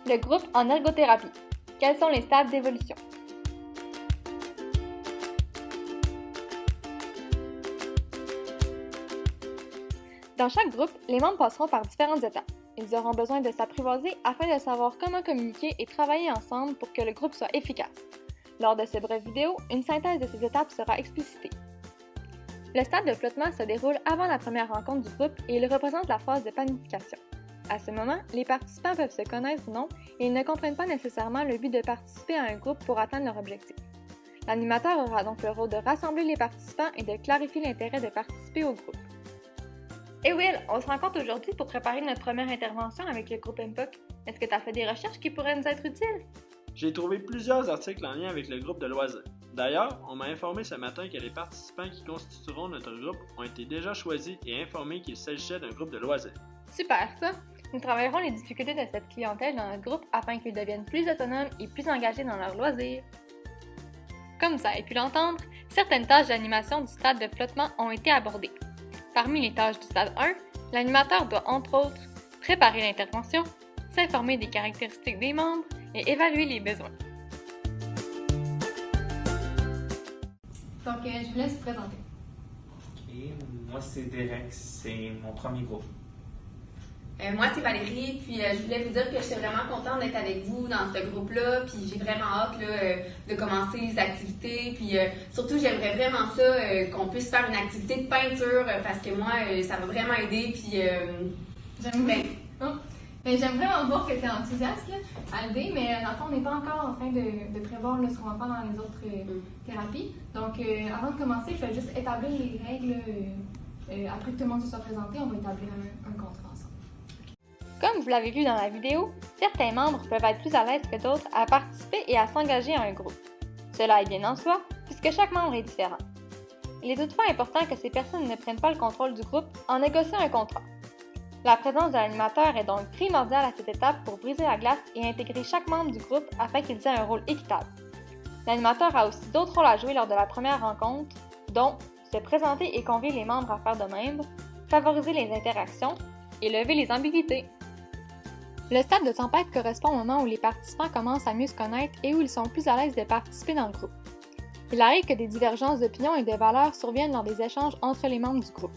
Le groupe en ergothérapie. Quels sont les stades d'évolution? Dans chaque groupe, les membres passeront par différentes étapes. Ils auront besoin de s'apprivoiser afin de savoir comment communiquer et travailler ensemble pour que le groupe soit efficace. Lors de cette brève vidéo, une synthèse de ces étapes sera explicitée. Le stade de flottement se déroule avant la première rencontre du groupe et il représente la phase de planification. À ce moment, les participants peuvent se connaître ou non et ils ne comprennent pas nécessairement le but de participer à un groupe pour atteindre leur objectif. L'animateur aura donc le rôle de rassembler les participants et de clarifier l'intérêt de participer au groupe. Et Will, on se rencontre aujourd'hui pour préparer notre première intervention avec le groupe MPOC. Est-ce que tu as fait des recherches qui pourraient nous être utiles? J'ai trouvé plusieurs articles en lien avec le groupe de loisirs. D'ailleurs, on m'a informé ce matin que les participants qui constitueront notre groupe ont été déjà choisis et informés qu'il s'agissait d'un groupe de loisirs. Super, ça! Nous travaillerons les difficultés de cette clientèle dans notre groupe afin qu'ils deviennent plus autonomes et plus engagés dans leurs loisirs. Comme vous avez pu l'entendre, certaines tâches d'animation du stade de flottement ont été abordées. Parmi les tâches du stade 1, l'animateur doit entre autres préparer l'intervention, s'informer des caractéristiques des membres et évaluer les besoins. Donc, je vous laisse vous présenter. Ok, moi c'est Derek, c'est mon premier groupe. Moi, c'est Valérie, puis je voulais vous dire que j'étais vraiment contente d'être avec vous dans ce groupe-là, puis j'ai vraiment hâte là, de commencer les activités, puis surtout, j'aimerais vraiment ça, qu'on puisse faire une activité de peinture, parce que moi, ça m'a vraiment aidé, puis... J'aime vraiment voir que tu es enthousiaste là, à l'idée, mais dans le fond, on n'est pas encore en train de prévoir là, ce qu'on va faire dans les autres thérapies. Donc, avant de commencer, je vais juste établir les règles. Après que tout le monde se soit présenté, on va établir un contrat ensemble. Comme vous l'avez vu dans la vidéo, certains membres peuvent être plus à l'aise que d'autres à participer et à s'engager à un groupe. Cela est bien en soi, puisque chaque membre est différent. Il est toutefois important que ces personnes ne prennent pas le contrôle du groupe en négociant un contrat. La présence de l'animateur est donc primordiale à cette étape pour briser la glace et intégrer chaque membre du groupe afin qu'ils aient un rôle équitable. L'animateur a aussi d'autres rôles à jouer lors de la première rencontre, dont se présenter et convier les membres à faire de même, favoriser les interactions et lever les ambiguïtés. Le stade de tempête correspond au moment où les participants commencent à mieux se connaître et où ils sont plus à l'aise de participer dans le groupe. Il arrive que des divergences d'opinion et de valeurs surviennent lors des échanges entre les membres du groupe.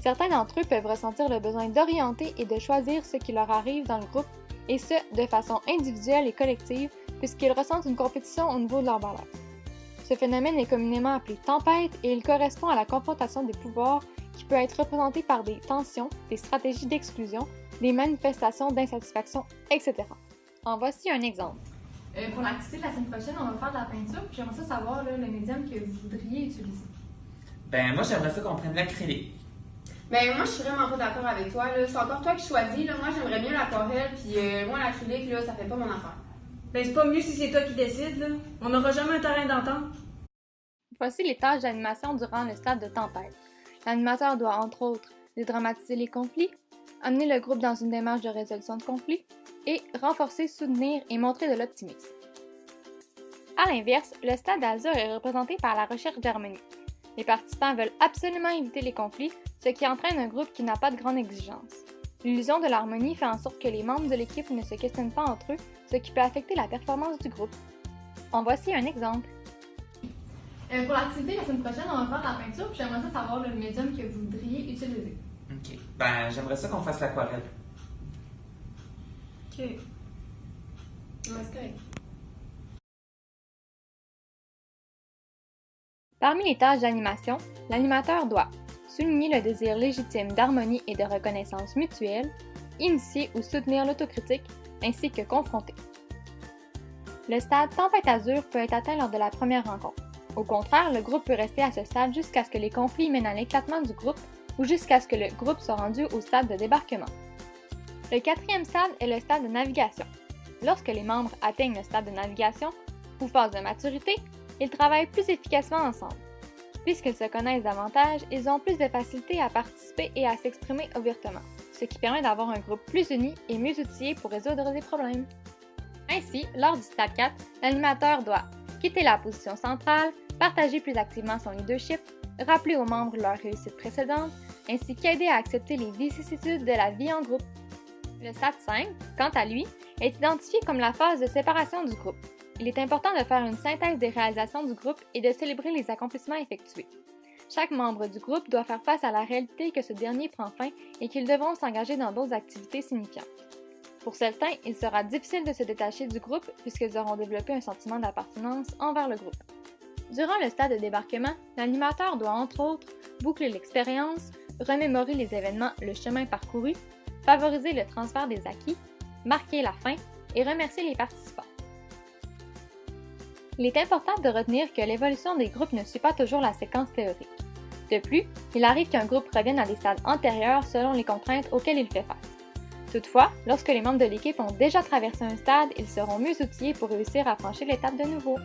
Certains d'entre eux peuvent ressentir le besoin d'orienter et de choisir ce qui leur arrive dans le groupe, et ce, de façon individuelle et collective, puisqu'ils ressentent une compétition au niveau de leurs valeurs. Ce phénomène est communément appelé tempête et il correspond à la confrontation des pouvoirs qui peut être représentée par des tensions, des stratégies d'exclusion, des manifestations d'insatisfaction, etc. En voici un exemple. Pour l'activité de la semaine prochaine, on va faire de la peinture, puis j'aimerais ça savoir là, le médium que vous voudriez utiliser. Ben moi j'aimerais ça qu'on prenne l'acrylique. Ben moi, je suis vraiment pas d'accord avec toi, là. C'est encore toi qui choisis, là. Moi, j'aimerais bien l'aquarelle, puis moi, l'acrylique, là, ça fait pas mon affaire. Ben, c'est pas mieux si c'est toi qui décides, là. On n'aura jamais un terrain d'entente. Voici les tâches d'animation durant le stade de tempête. L'animateur doit, entre autres, dédramatiser les conflits, amener le groupe dans une démarche de résolution de conflits et renforcer, soutenir et montrer de l'optimisme. À l'inverse, le stade d'azur est représenté par la recherche d'harmonie. Les participants veulent absolument éviter les conflits, ce qui entraîne un groupe qui n'a pas de grande exigence. L'illusion de l'harmonie fait en sorte que les membres de l'équipe ne se questionnent pas entre eux, ce qui peut affecter la performance du groupe. En voici un exemple. Pour l'activité la semaine prochaine, on va faire de la peinture, puis j'aimerais ça savoir le médium que vous voudriez utiliser. Ok, ben j'aimerais ça qu'on fasse l'aquarelle. OK. Ouais, c'est correct. Parmi les tâches d'animation, l'animateur doit souligner le désir légitime d'harmonie et de reconnaissance mutuelle, initier ou soutenir l'autocritique, ainsi que confronter. Le stade tempête azur peut être atteint lors de la première rencontre. Au contraire, le groupe peut rester à ce stade jusqu'à ce que les conflits mènent à l'éclatement du groupe ou jusqu'à ce que le groupe soit rendu au stade de débarquement. Le quatrième stade est le stade de navigation. Lorsque les membres atteignent le stade de navigation, ou phase de maturité, ils travaillent plus efficacement ensemble. Puisqu'ils se connaissent davantage, ils ont plus de facilité à participer et à s'exprimer ouvertement, ce qui permet d'avoir un groupe plus uni et mieux outillé pour résoudre des problèmes. Ainsi, lors du stade 4, l'animateur doit quitter la position centrale, partager plus activement son leadership, rappeler aux membres leur réussite précédente, ainsi qu'aider à accepter les vicissitudes de la vie en groupe. Le stade 5, quant à lui, est identifiée comme la phase de séparation du groupe. Il est important de faire une synthèse des réalisations du groupe et de célébrer les accomplissements effectués. Chaque membre du groupe doit faire face à la réalité que ce dernier prend fin et qu'ils devront s'engager dans d'autres activités signifiantes. Pour certains, il sera difficile de se détacher du groupe puisqu'ils auront développé un sentiment d'appartenance envers le groupe. Durant le stade de débarquement, l'animateur doit entre autres boucler l'expérience, remémorer les événements, le chemin parcouru, favoriser le transfert des acquis, marquer la fin et remercier les participants. Il est important de retenir que l'évolution des groupes ne suit pas toujours la séquence théorique. De plus, il arrive qu'un groupe revienne à des stades antérieurs selon les contraintes auxquelles il fait face. Toutefois, lorsque les membres de l'équipe ont déjà traversé un stade, ils seront mieux outillés pour réussir à franchir l'étape de nouveau.